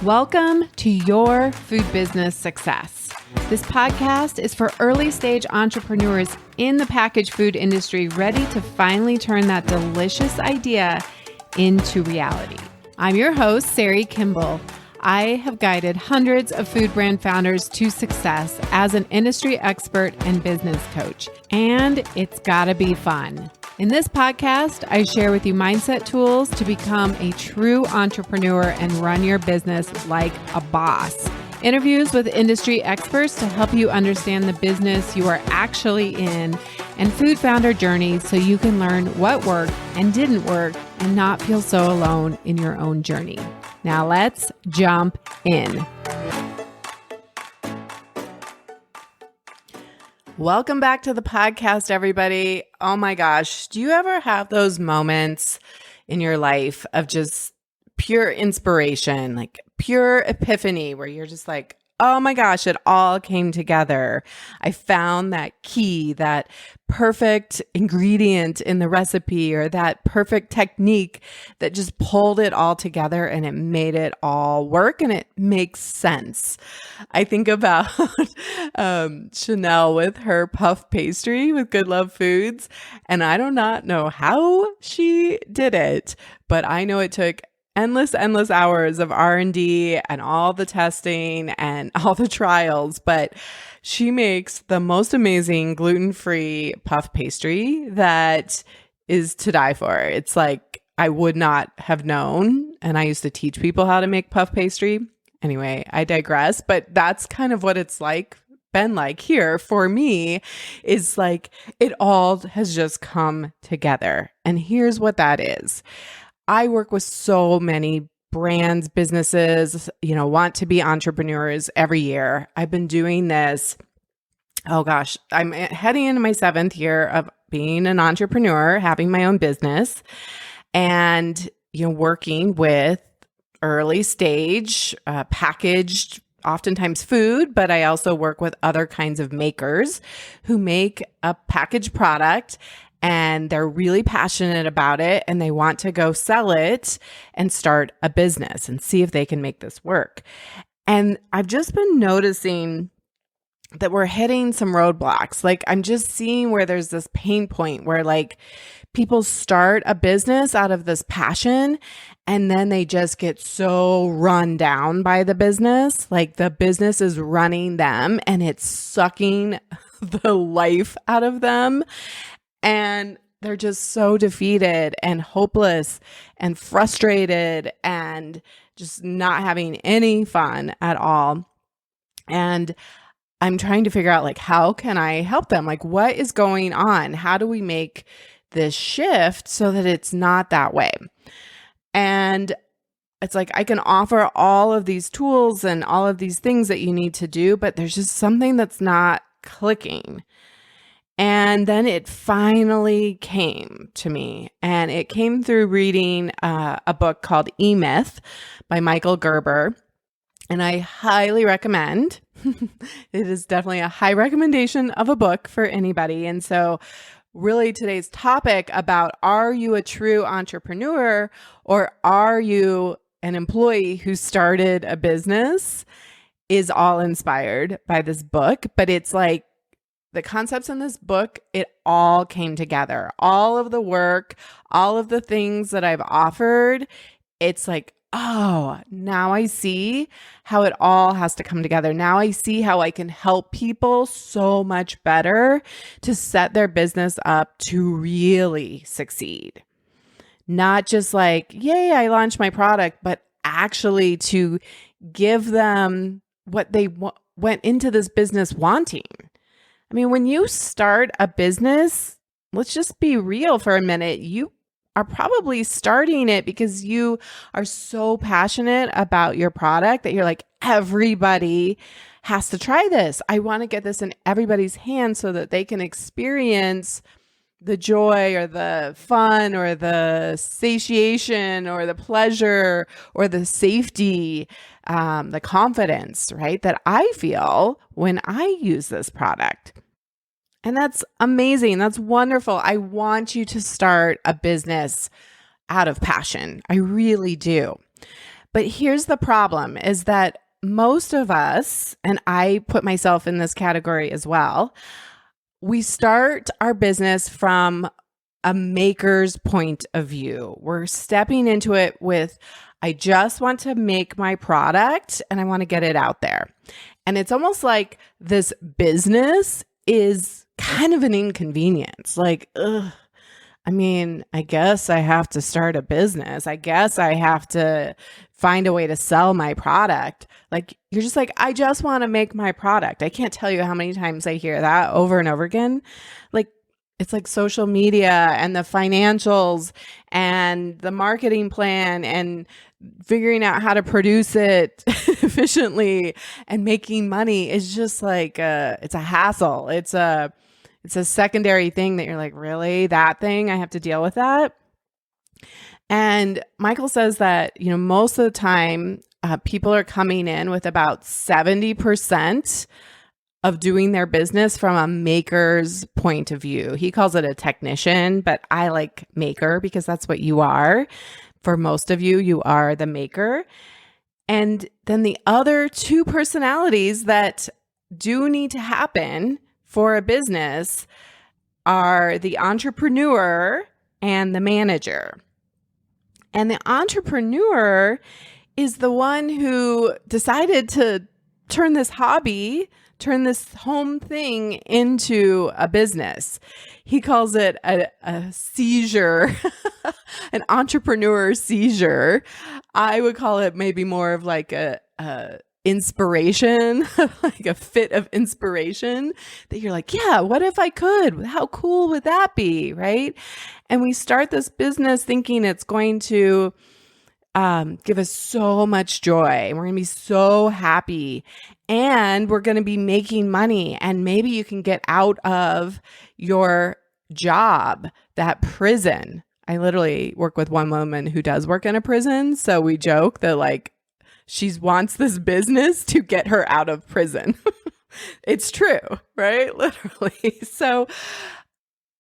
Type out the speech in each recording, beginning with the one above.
Welcome to Your Food Business Success. This podcast is for early stage entrepreneurs in the packaged food industry ready to finally turn that delicious idea into reality. I'm your host, Sari Kimball. I have guided hundreds of food brand founders to success as an industry expert and business coach, and it's gotta be fun. In this podcast, I share with you mindset tools to become a true entrepreneur and run your business like a boss. Interviews with industry experts to help you understand the business you are actually in, and food founder journeys so you can learn what worked and didn't work and not feel so alone in your own journey. Now let's jump in. Welcome back to the podcast, everybody. Oh my gosh, do you ever have those moments in your life of just pure inspiration, like pure epiphany, where you're just like, oh my gosh, it all came together. I found that key, that perfect ingredient in the recipe, or that perfect technique that just pulled it all together and it made it all work and it makes sense. I think about Chanel with her puff pastry with Good Love Foods, and I do not know how she did it, but I know it took endless hours of R&D and all the testing and all the trials, but she makes the most amazing gluten-free puff pastry that is to die for. It's like I would not have known, and I used to teach people how to make puff pastry. Anyway, I digress, but that's kind of what it's been like here for me, is like it all has just come together. And here's what that is. I work with so many brands, businesses, want to be entrepreneurs every year. I've been doing this. Oh gosh, I'm heading into my 7th year of being an entrepreneur, having my own business, and, working with early stage packaged, oftentimes food, but I also work with other kinds of makers who make a packaged product, and they're really passionate about it and they want to go sell it and start a business and see if they can make this work. And I've just been noticing that we're hitting some roadblocks. Like I'm just seeing where there's this pain point where like people start a business out of this passion and then they just get so run down by the business. Like the business is running them and it's sucking the life out of them. And they're just so defeated and hopeless and frustrated and just not having any fun at all. And I'm trying to figure out like, how can I help them? Like, what is going on? How do we make this shift so that it's not that way? And it's like, I can offer all of these tools and all of these things that you need to do, but there's just something that's not clicking. And then it finally came to me, and it came through reading a book called E-Myth by Michael Gerber. And I highly recommend. It is definitely a high recommendation of a book for anybody. And so really today's topic about, are you a true entrepreneur or are you an employee who started a business, is all inspired by this book. But it's like, the concepts in this book, it all came together. All of the work, all of the things that I've offered, it's like, oh, now I see how it all has to come together. Now I see how I can help people so much better to set their business up to really succeed. Not just like, yay, I launched my product, but actually to give them what they went into this business wanting. I mean, when you start a business, let's just be real for a minute. You are probably starting it because you are so passionate about your product that you're like, everybody has to try this. I want to get this in everybody's hands so that they can experience the joy or the fun or the satiation or the pleasure or the safety, the confidence, right, that I feel when I use this product. And that's amazing. That's wonderful. I want you to start a business out of passion. I really do. But here's the problem is that most of us, and I put myself in this category as well, we start our business from a maker's point of view. We're stepping into it with, I just want to make my product and I want to get it out there. And it's almost like this business is kind of an inconvenience. Like, ugh, I mean, I guess I have to start a business. I guess I have to find a way to sell my product. Like, you're just like, I just want to make my product. I can't tell you how many times I hear that over and over again. Like, it's like social media and the financials and the marketing plan and figuring out how to produce it efficiently and making money is just like, it's a hassle. It's a secondary thing that you're like, really? That thing? I have to deal with that? And Michael says that, most of the time, people are coming in with about 70% of doing their business from a maker's point of view. He calls it a technician, but I like maker because that's what you are. For most of you, you are the maker. And then the other two personalities that do need to happen for a business are the entrepreneur and the manager. And the entrepreneur is the one who decided to turn this home thing into a business. He calls it a seizure, an entrepreneur seizure. I would call it maybe more of like a inspiration, like a fit of inspiration that you're like, yeah, what if I could? How cool would that be? Right? And we start this business thinking it's going to give us so much joy and we're going to be so happy and we're going to be making money. And maybe you can get out of your job, that prison. I literally work with one woman who does work in a prison. So we joke that like, she wants this business to get her out of prison. It's true, right? Literally. So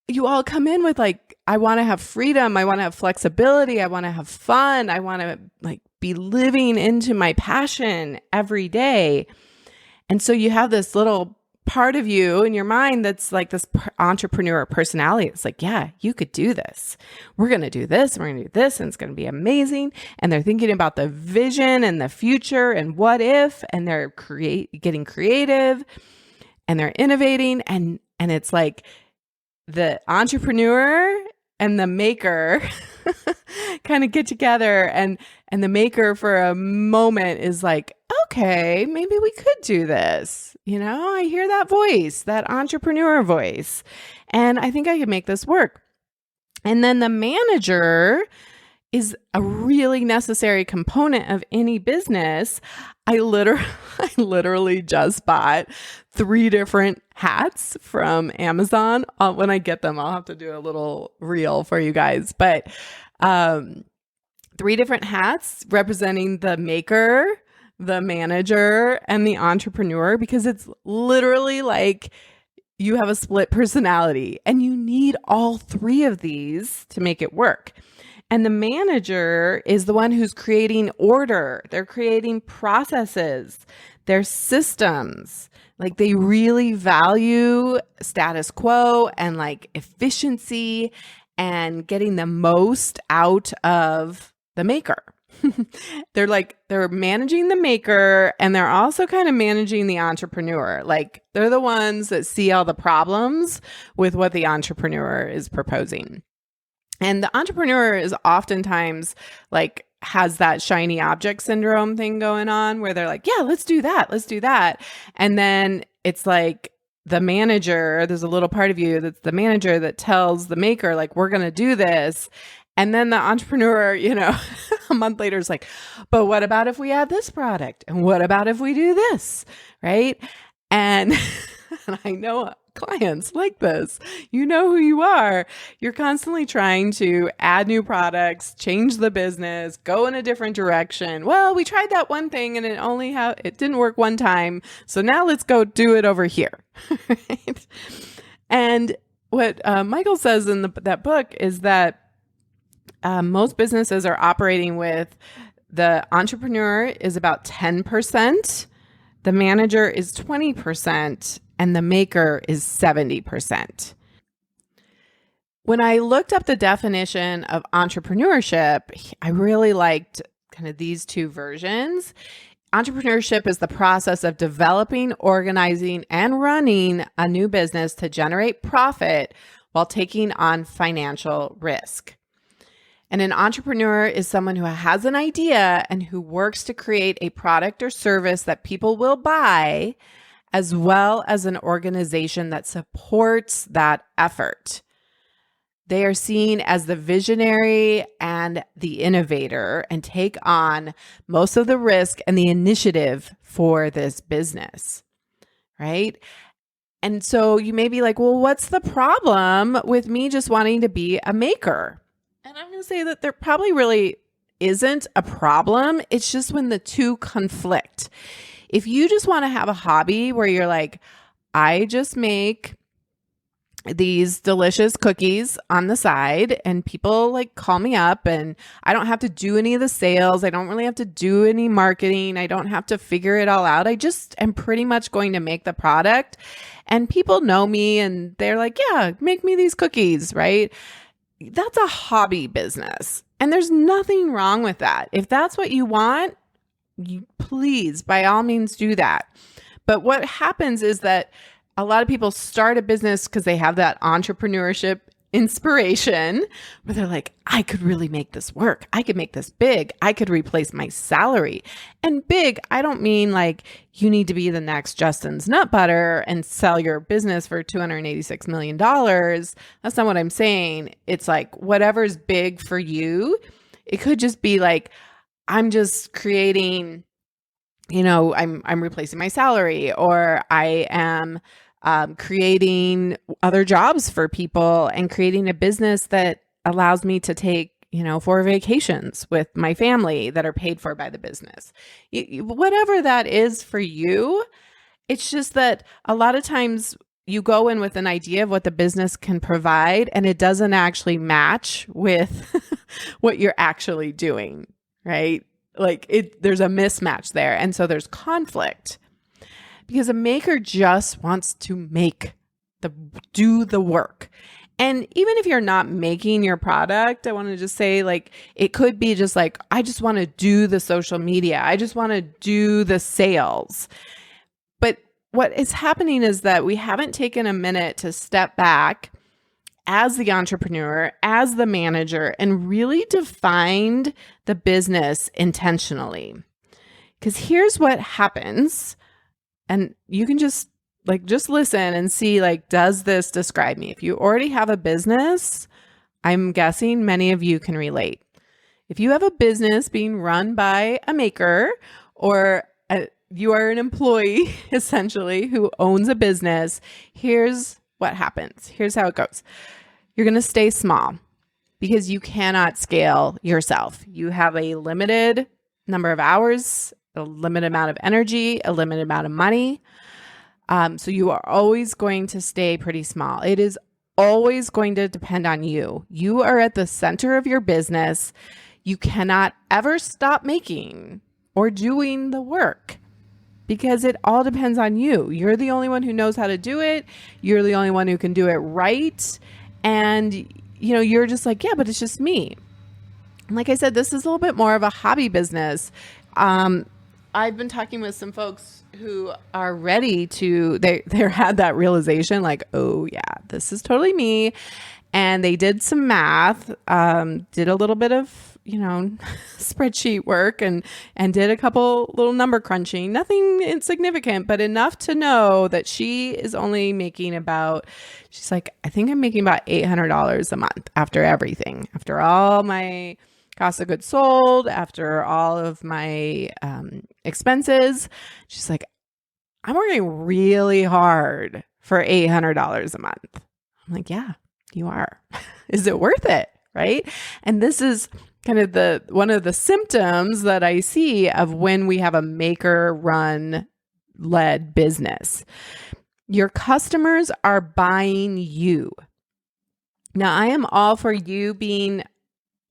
you all come in with like, I want to have freedom. I want to have flexibility. I want to have fun. I want to like be living into my passion every day. And so you have this little part of you in your mind that's like this entrepreneur personality. It's like, yeah, you could do this. We're going to do this. We're going to do this. And it's going to be amazing. And they're thinking about the vision and the future and what if, and they're getting creative and they're innovating. And it's like the entrepreneur and the maker kind of get together and the maker for a moment is like, okay, maybe we could do this. I hear that voice, that entrepreneur voice, and I think I could make this work. And then the manager is a really necessary component of any business. I literally just bought 3 different hats from Amazon. When I get them, I'll have to do a little reel for you guys. But 3 different hats representing the maker, the manager, and the entrepreneur, because it's literally like you have a split personality and you need all 3 of these to make it work. And the manager is the one who's creating order. They're creating processes, their systems. Like they really value status quo and like efficiency and getting the most out of the maker. They're managing the maker and they're also kind of managing the entrepreneur. Like they're the ones that see all the problems with what the entrepreneur is proposing. And the entrepreneur is oftentimes like has that shiny object syndrome thing going on where they're like, yeah, let's do that. Let's do that. And then it's like the manager, there's a little part of you that's the manager that tells the maker, like, we're going to do this. And then the entrepreneur, a month later is like, but what about if we add this product? And what about if we do this? Right. And I know clients like this. You know who you are. You're constantly trying to add new products, change the business, go in a different direction. Well, we tried that one thing and it didn't work one time. So now let's go do it over here. Right? And what Michael says in that book is that most businesses are operating with the entrepreneur is about 10%, the manager is 20%, and the maker is 70%. When I looked up the definition of entrepreneurship, I really liked kind of these two versions. Entrepreneurship is the process of developing, organizing, and running a new business to generate profit while taking on financial risk. And an entrepreneur is someone who has an idea and who works to create a product or service that people will buy, as well as an organization that supports that effort. They are seen as the visionary and the innovator and take on most of the risk and the initiative for this business, right? And so you may be like, well, what's the problem with me just wanting to be a maker? And I'm going to say that there probably really isn't a problem. It's just when the two conflict. If you just want to have a hobby where you're like, I just make these delicious cookies on the side and people like call me up and I don't have to do any of the sales. I don't really have to do any marketing. I don't have to figure it all out. I just am pretty much going to make the product and people know me and they're like, yeah, make me these cookies, right? That's a hobby business. And there's nothing wrong with that. If that's what you want, you please, by all means, do that. But what happens is that a lot of people start a business because they have that entrepreneurship inspiration where they're like, I could really make this work. I could make this big. I could replace my salary. And big, I don't mean like you need to be the next Justin's Nut Butter and sell your business for $286 million. That's not what I'm saying. It's like whatever's big for you. It could just be like, I'm just creating, I'm replacing my salary, or I am creating other jobs for people and creating a business that allows me to take, 4 vacations with my family that are paid for by the business. Whatever that is for you, it's just that a lot of times you go in with an idea of what the business can provide and it doesn't actually match with what you're actually doing, right? Like there's a mismatch there. And so there's conflict. Because a maker just wants to do the work. And even if you're not making your product, I want to just say like, it could be just like, I just want to do the social media. I just want to do the sales. But what is happening is that we haven't taken a minute to step back as the entrepreneur, as the manager, and really defined the business intentionally. Because here's what happens. And you can just listen and see, like, does this describe me? If you already have a business, I'm guessing many of you can relate. If you have a business being run by a maker or you are an employee, essentially, who owns a business, here's what happens. Here's how it goes. You're going to stay small because you cannot scale yourself. You have a limited number of hours, a limited amount of energy, a limited amount of money. So you are always going to stay pretty small. It is always going to depend on you. You are at the center of your business. You cannot ever stop making or doing the work because it all depends on you. You're the only one who knows how to do it. You're the only one who can do it right. And, you're just like, yeah, but it's just me. And like I said, this is a little bit more of a hobby business. I've been talking with some folks who are ready to, they had that realization like, oh yeah, this is totally me. And they did some math, did a little bit of, spreadsheet work and did a couple little number crunching, nothing insignificant, but enough to know that she is only making she's like, I think I'm making about $800 a month after everything, after all my cost of goods sold, after all of my expenses. She's like, I'm working really hard for $800 a month. I'm like, yeah, you are. Is it worth it? Right? And this is kind of one of the symptoms that I see of when we have a maker-run led business. Your customers are buying you. Now, I am all for you being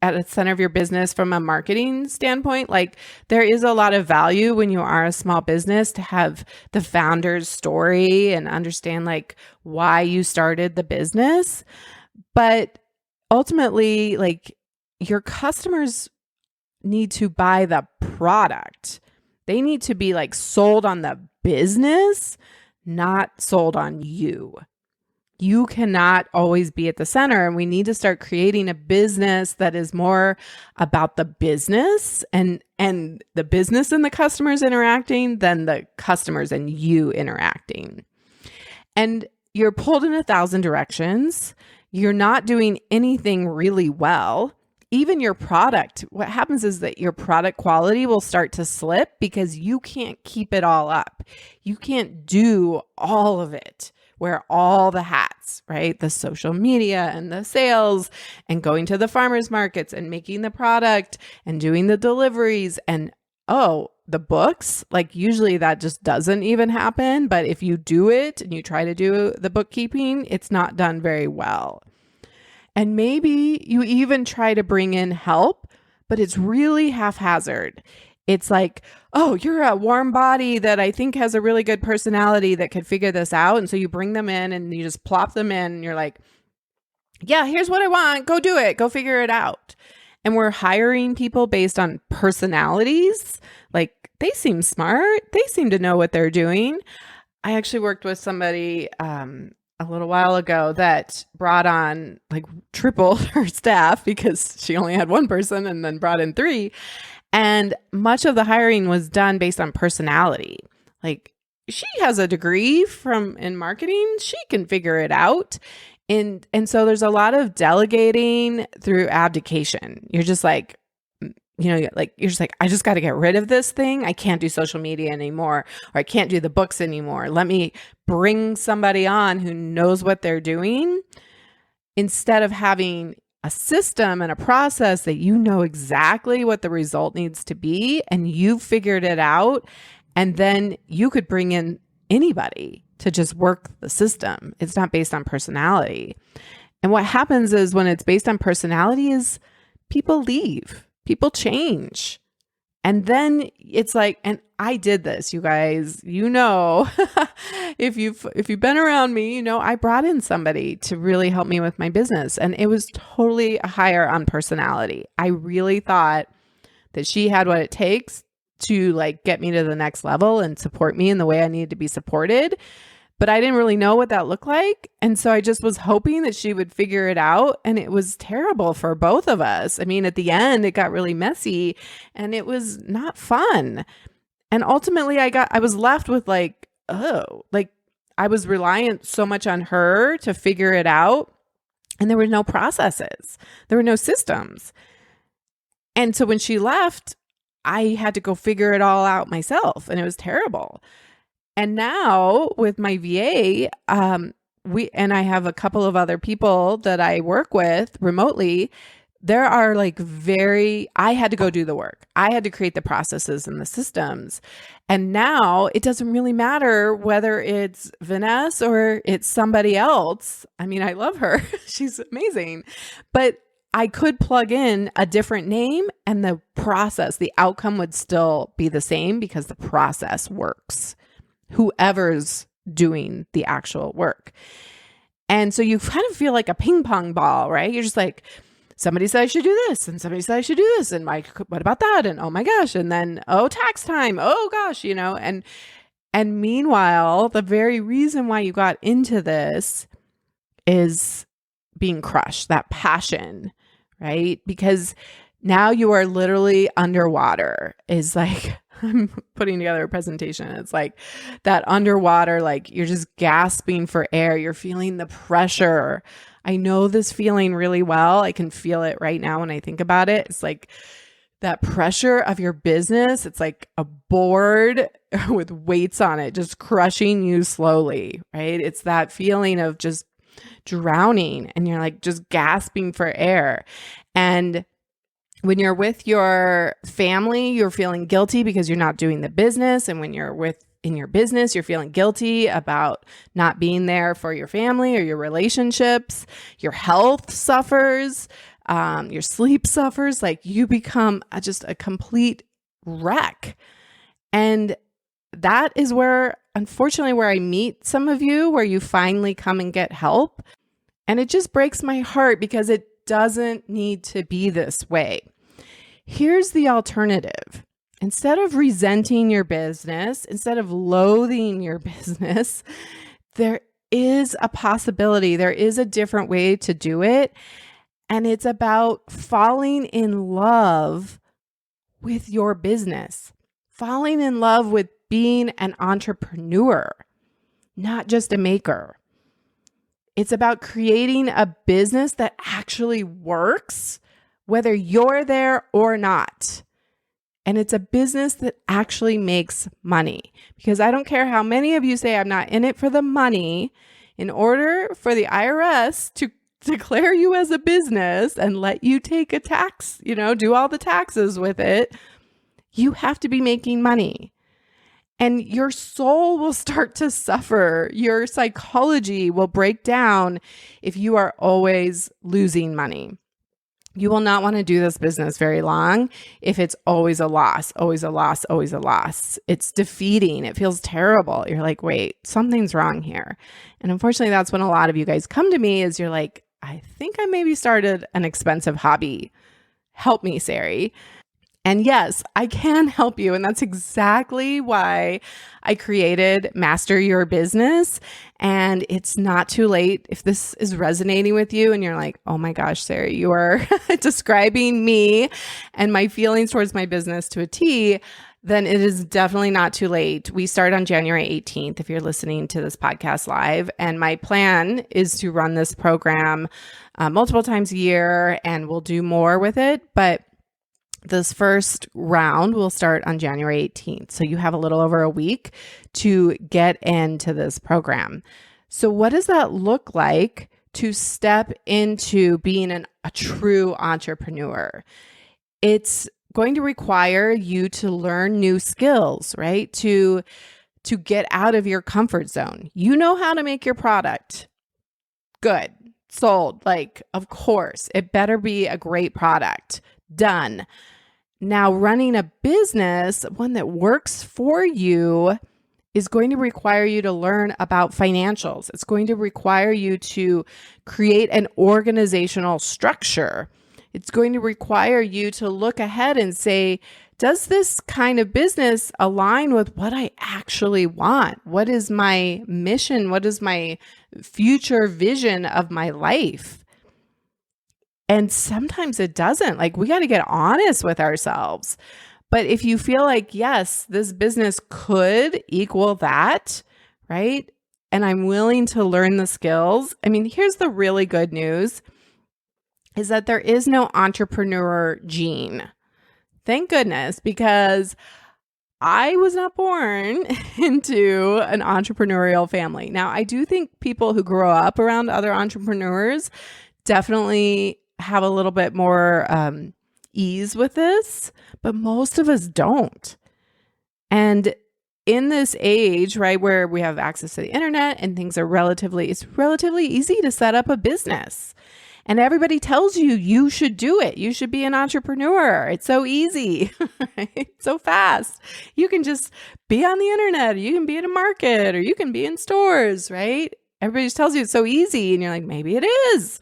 at the center of your business from a marketing standpoint. Like there is a lot of value when you are a small business to have the founder's story and understand like why you started the business. But ultimately, like your customers need to buy the product. They need to be like sold on the business, not sold on you. You cannot always be at the center, and we need to start creating a business that is more about the business and the business and the customers interacting than the customers and you interacting. And you're pulled in 1,000 directions. You're not doing anything really well. Even your product, what happens is that your product quality will start to slip because you can't keep it all up. You can't do all of it. Wear all the hats, right? The social media and the sales and going to the farmers markets and making the product and doing the deliveries and the books. Like usually that just doesn't even happen. But if you do it and you try to do the bookkeeping, it's not done very well. And maybe you even try to bring in help, but it's really haphazard. It's like, oh, you're a warm body that I think has a really good personality that could figure this out. And so you bring them in and you just plop them in and you're like, yeah, here's what I want. Go do it. Go figure it out. And we're hiring people based on personalities. Like they seem smart. They seem to know what they're doing. I actually worked with somebody a little while ago that brought on like triple her staff because she only had one person and then brought in 3. And much of the hiring was done based on personality. Like she has a degree in marketing. She can figure it out. And so there's a lot of delegating through abdication. You're just like, you're just like, I just got to get rid of this thing. I can't do social media anymore, or I can't do the books anymore. Let me bring somebody on who knows what they're doing, instead of having a system and a process that you know exactly what the result needs to be and you've figured it out. And then you could bring in anybody to just work the system. It's not based on personality. And what happens is when it's based on personality is people leave. People change. And then it's like, and I did this, you guys, if you've been around me, I brought in somebody to really help me with my business. And it was totally a hire on personality. I really thought that she had what it takes to like get me to the next level and support me in the way I needed to be supported. But I didn't really know what that looked like. And so I just was hoping that she would figure it out. And it was terrible for both of us. I mean, at the end, it got really messy and it was not fun. And ultimately I was left with like, I was reliant so much on her to figure it out. And there were no processes. There were no systems. And so when she left, I had to go figure it all out myself. And it was terrible. And now with my VA, I have a couple of other people that I work with remotely. There are I had to go do the work. I had to create the processes and the systems. And now it doesn't really matter whether it's Vanessa or it's somebody else. I mean, I love her. She's amazing. But I could plug in a different name and the process, the outcome would still be the same because the process works. Whoever's doing the actual work. And so you kind of feel like a ping pong ball, right? You're just like, somebody said I should do this and somebody said I should do this. And what about that? And oh my gosh. And then, tax time. Oh gosh, and meanwhile, the very reason why you got into this is being crushed, that passion, right? Because now you are literally underwater. Is like, I'm putting together a presentation. It's like that underwater, like you're just gasping for air. You're feeling the pressure. I know this feeling really well. I can feel it right now when I think about it. It's like that pressure of your business. It's like a board with weights on it, just crushing you slowly, right? It's that feeling of just drowning and you're like just gasping for air. And when you're with your family, you're feeling guilty because you're not doing the business. And when you're in your business, you're feeling guilty about not being there for your family or your relationships. Your health suffers. Your sleep suffers, like you become just a complete wreck. And that is where, unfortunately, where I meet some of you, where you finally come and get help. And it just breaks my heart because it doesn't need to be this way. Here's the alternative. Instead of resenting your business, instead of loathing your business, there is a possibility. There is a different way to do it. And it's about falling in love with your business, falling in love with being an entrepreneur, not just a maker. It's about creating a business that actually works, whether you're there or not. And it's a business that actually makes money. Because I don't care how many of you say I'm not in it for the money. In order for the IRS to declare you as a business and let you take a tax, do all the taxes with it, you have to be making money. And your soul will start to suffer. Your psychology will break down if you are always losing money. You will not want to do this business very long if it's always a loss, always a loss, always a loss. It's defeating. It feels terrible. You're like, wait, something's wrong here. And unfortunately, that's when a lot of you guys come to me is you're like, I think I maybe started an expensive hobby. Help me, Sari. And yes, I can help you. And that's exactly why I created Master Your Business. And it's not too late. If this is resonating with you and you're like, oh my gosh, Sari, you are describing me and my feelings towards my business to a T, then it is definitely not too late. We start on January 18th if you're listening to this podcast live. And my plan is to run this program multiple times a year, and we'll do more with it. But this first round will start on January 18th. So you have a little over a week to get into this program. So what does that look like to step into being a true entrepreneur? It's going to require you to learn new skills, right? To get out of your comfort zone. You know how to make your product. Good. Sold. Like, of course, it better be a great product. Done. Now, running a business, one that works for you, is going to require you to learn about financials. It's going to require you to create an organizational structure. It's going to require you to look ahead and say, does this kind of business align with what I actually want? What is my mission? What is my future vision of my life? And sometimes it doesn't. Like, we got to get honest with ourselves. But if you feel like, yes, this business could equal that, right? And I'm willing to learn the skills. I mean, here's the really good news is that there is no entrepreneur gene. Thank goodness, because I was not born into an entrepreneurial family. Now, I do think people who grow up around other entrepreneurs definitely have a little bit more ease with this, but most of us don't. And in this age, right, where we have access to the internet and things are it's relatively easy to set up a business. And everybody tells you, you should do it. You should be an entrepreneur. It's so easy, right? So fast. You can just be on the internet, or you can be in a market, or you can be in stores, right? Everybody just tells you it's so easy. And you're like, maybe it is.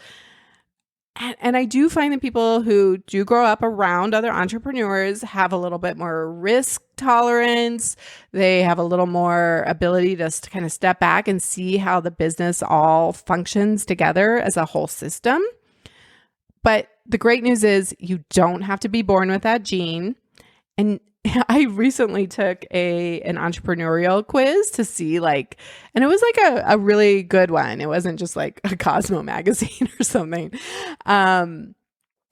And I do find that people who do grow up around other entrepreneurs have a little bit more risk tolerance. They have a little more ability to kind of step back and see how the business all functions together as a whole system. But the great news is you don't have to be born with that gene. And I recently took an entrepreneurial quiz to see and it was a really good one. It wasn't just like a Cosmo magazine or something. And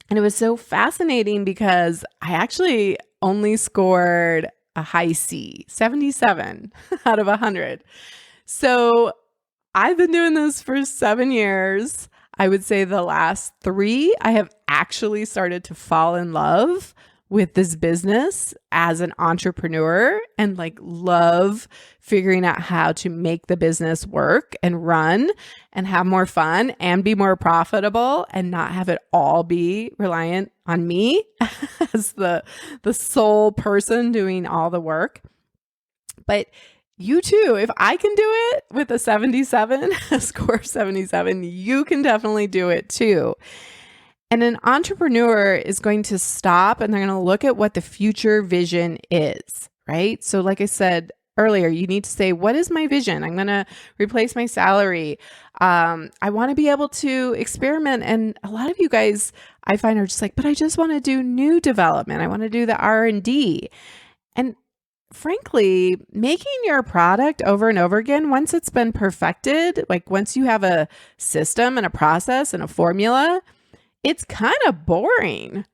it was so fascinating because I actually only scored a high C, 77 out of 100. So I've been doing this for 7 years. I would say the last 3, I have actually started to fall in love with this business as an entrepreneur and like love figuring out how to make the business work and run and have more fun and be more profitable and not have it all be reliant on me as the sole person doing all the work. But you too, if I can do it with a 77, a score of 77, you can definitely do it too. And an entrepreneur is going to stop and they're going to look at what the future vision is, right? So like I said earlier, you need to say, what is my vision? I'm going to replace my salary. I want to be able to experiment. And a lot of you guys, I find, are just like, but I just want to do new development. I want to do the R&D. And frankly, making your product over and over again, once it's been perfected, like once you have a system and a process and a formula, it's kind of boring.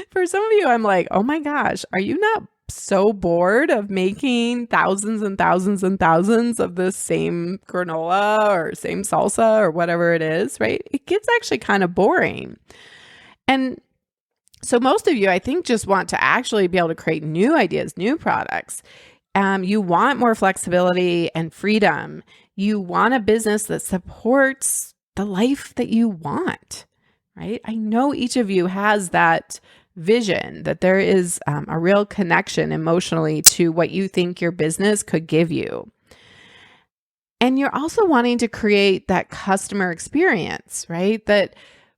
For some of you, I'm like, oh my gosh, are you not so bored of making thousands and thousands and thousands of the same granola or same salsa or whatever it is, right? It gets actually kind of boring. And so most of you, I think, just want to actually be able to create new ideas, new products. You want more flexibility and freedom. You want a business that supports the life that you want, right? I know each of you has that vision, that there is a real connection emotionally to what you think your business could give you. And you're also wanting to create that customer experience, right? That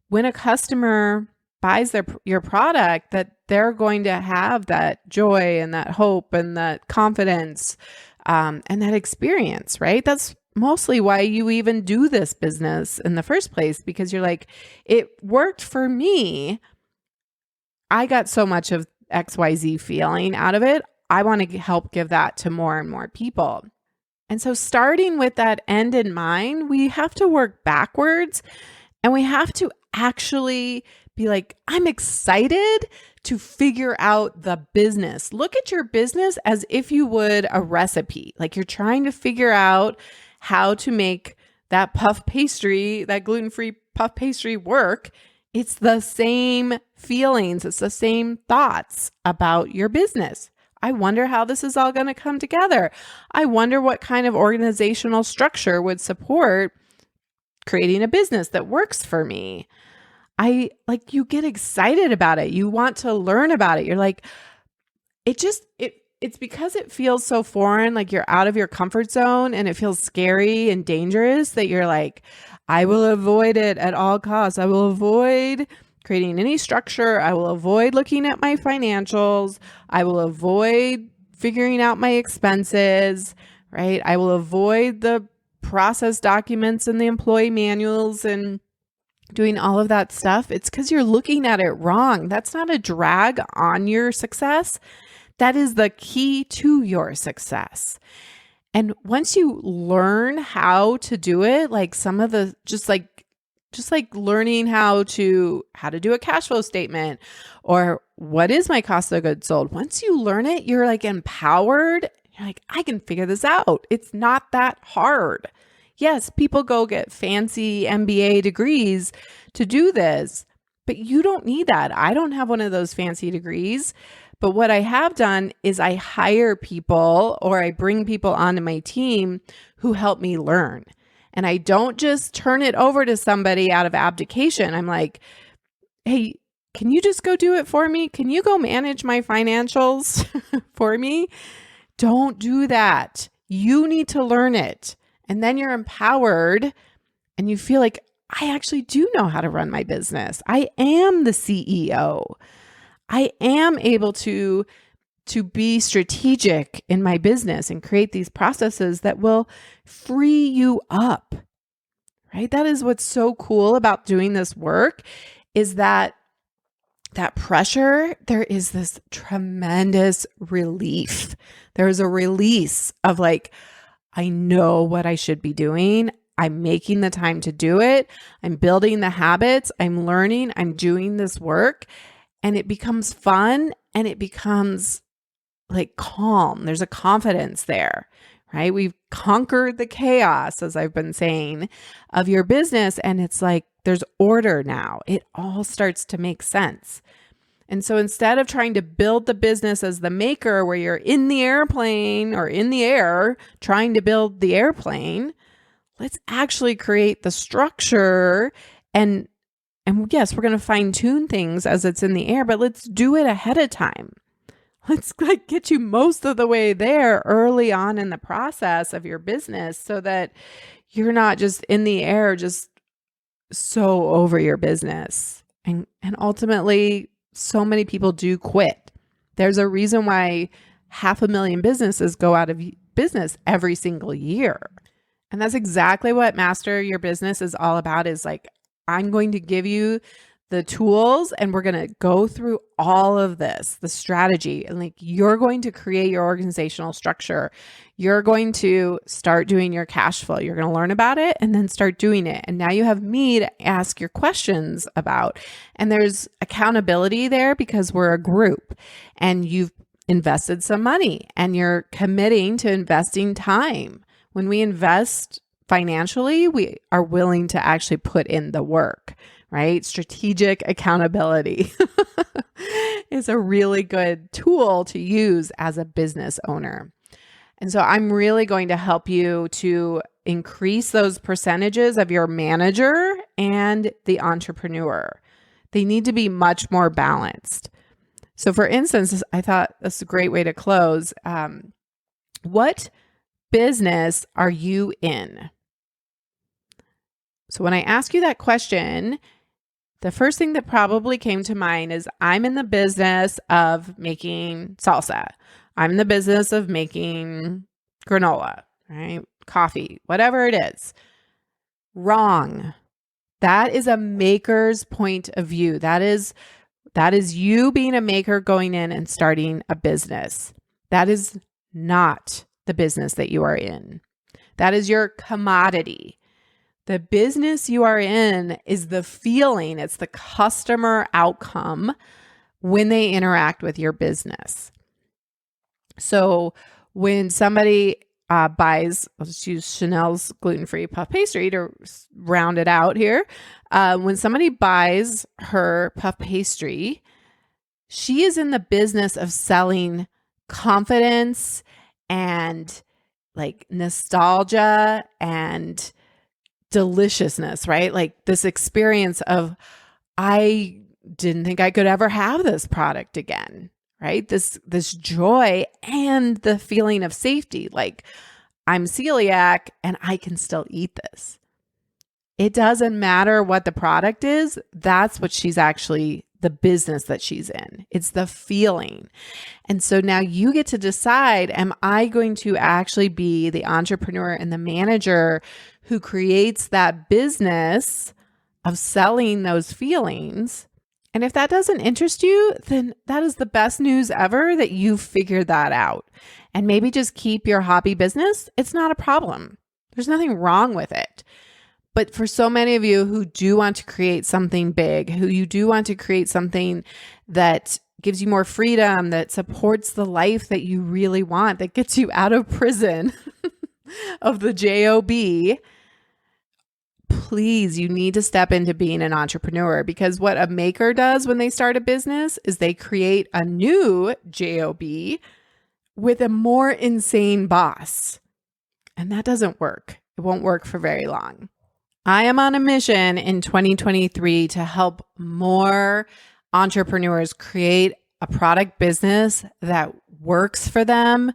when a customer buys your product, that they're going to have that joy and that hope and that confidence and that experience, right? That's mostly why you even do this business in the first place, because you're like, it worked for me. I got so much of XYZ feeling out of it. I want to help give that to more and more people. And so starting with that end in mind, we have to work backwards and we have to actually be like, I'm excited to figure out the business. Look at your business as if you would a recipe. Like you're trying to figure out how to make that puff pastry, that gluten-free puff pastry work. It's the same feelings. It's the same thoughts about your business. I wonder how this is all going to come together. I wonder what kind of organizational structure would support creating a business that works for me. You get excited about it. You want to learn about it. You're like, it's because it feels so foreign, like you're out of your comfort zone and it feels scary and dangerous that you're like, I will avoid it at all costs. I will avoid creating any structure. I will avoid looking at my financials. I will avoid figuring out my expenses, right? I will avoid the process documents and the employee manuals and doing all of that stuff. It's because you're looking at it wrong. That's not a drag on your success. That is the key to your success. And once you learn how to do it, like some of the, just like learning how to do a cash flow statement or what is my cost of goods sold. Once you learn it, you're like empowered. You're like, I can figure this out. It's not that hard. Yes, people go get fancy MBA degrees to do this, but you don't need that. I don't have one of those fancy degrees, but what I have done is I hire people or I bring people onto my team who help me learn. And I don't just turn it over to somebody out of abdication. I'm like, hey, can you just go do it for me? Can you go manage my financials for me? Don't do that. You need to learn it. And then you're empowered and you feel like, I actually do know how to run my business. I am the CEO. I am able to be strategic in my business and create these processes that will free you up, right? That is what's so cool about doing this work is that pressure, there is this tremendous relief. There is a release of like, I know what I should be doing. I'm making the time to do it. I'm building the habits. I'm learning. I'm doing this work. And it becomes fun and it becomes like calm. There's a confidence there, right? We've conquered the chaos, as I've been saying, of your business. And it's like, there's order now. It all starts to make sense. And so instead of trying to build the business as the maker where you're in the airplane or in the air trying to build the airplane, let's actually create the structure and yes, we're going to fine tune things as it's in the air, but let's do it ahead of time. Let's get you most of the way there early on in the process of your business so that you're not just in the air, just so over your business. And ultimately, so many people do quit. There's a reason why 500,000 businesses go out of business every single year. And that's exactly what Master Your Business is all about, is like, I'm going to give you the tools and we're going to go through all of this, the strategy, and like you're going to create your organizational structure. You're going to start doing your cash flow. You're going to learn about it and then start doing it. And now you have me to ask your questions about. And there's accountability there because we're a group and you've invested some money and you're committing to investing time. When we invest financially, we are willing to actually put in the work, right? Strategic accountability is a really good tool to use as a business owner. And so I'm really going to help you to increase those percentages of your manager and the entrepreneur. They need to be much more balanced. So for instance, I thought that's a great way to close. What business are you in? So when I ask you that question, the first thing that probably came to mind is I'm in the business of making salsa. I'm in the business of making granola, right? Coffee, whatever it is. Wrong. That is a maker's point of view. That is you being a maker going in and starting a business. That is not the business that you are in. That is your commodity. The business you are in is the feeling, it's the customer outcome when they interact with your business. So when somebody buys, let's use Chanel's gluten-free puff pastry to round it out here. When somebody buys her puff pastry, she is in the business of selling confidence and like nostalgia and deliciousness, right? Like this experience of, I didn't think I could ever have this product again, right? This joy and the feeling of safety. Like I'm celiac and I can still eat this. It doesn't matter what the product is. That's what she's actually, the business that she's in. It's the feeling. And so now you get to decide, am I going to actually be the entrepreneur and the manager who creates that business of selling those feelings? And if that doesn't interest you, then that is the best news ever that you figured that out. And maybe just keep your hobby business. It's not a problem. There's nothing wrong with it. But for so many of you who do want to create something big, who you do want to create something that gives you more freedom, that supports the life that you really want, that gets you out of prison of the job, please, you need to step into being an entrepreneur, because what a maker does when they start a business is they create a new job with a more insane boss. And that doesn't work. It won't work for very long. I am on a mission in 2023 to help more entrepreneurs create a product business that works for them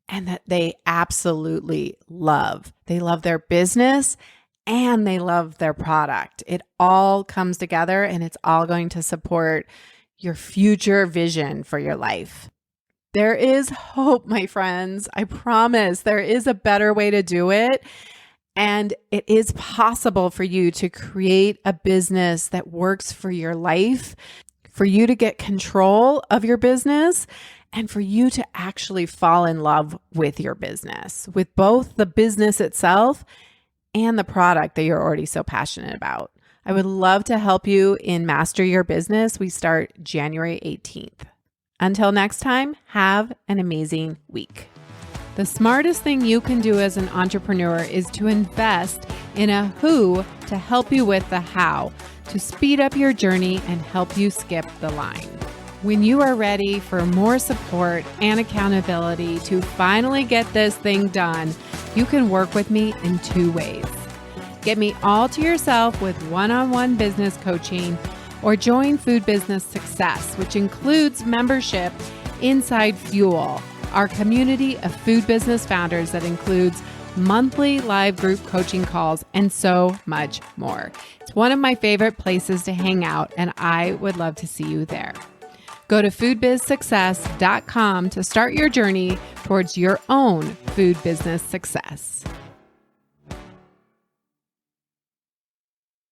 and that they absolutely love. They love their business and they love their product. It all comes together and it's all going to support your future vision for your life. There is hope, my friends. I promise there is a better way to do it. And it is possible for you to create a business that works for your life, for you to get control of your business, and for you to actually fall in love with your business, with both the business itself and the product that you're already so passionate about. I would love to help you in Master Your Business. We start January 18th. Until next time, have an amazing week. The smartest thing you can do as an entrepreneur is to invest in a who to help you with the how, to speed up your journey and help you skip the line. When you are ready for more support and accountability to finally get this thing done, you can work with me in 2 ways. Get me all to yourself with one-on-one business coaching, or join Food Business Success, which includes membership inside Fuel, our community of food business founders that includes monthly live group coaching calls and so much more. It's one of my favorite places to hang out, and I would love to see you there. Go to foodbizsuccess.com to start your journey towards your own food business success.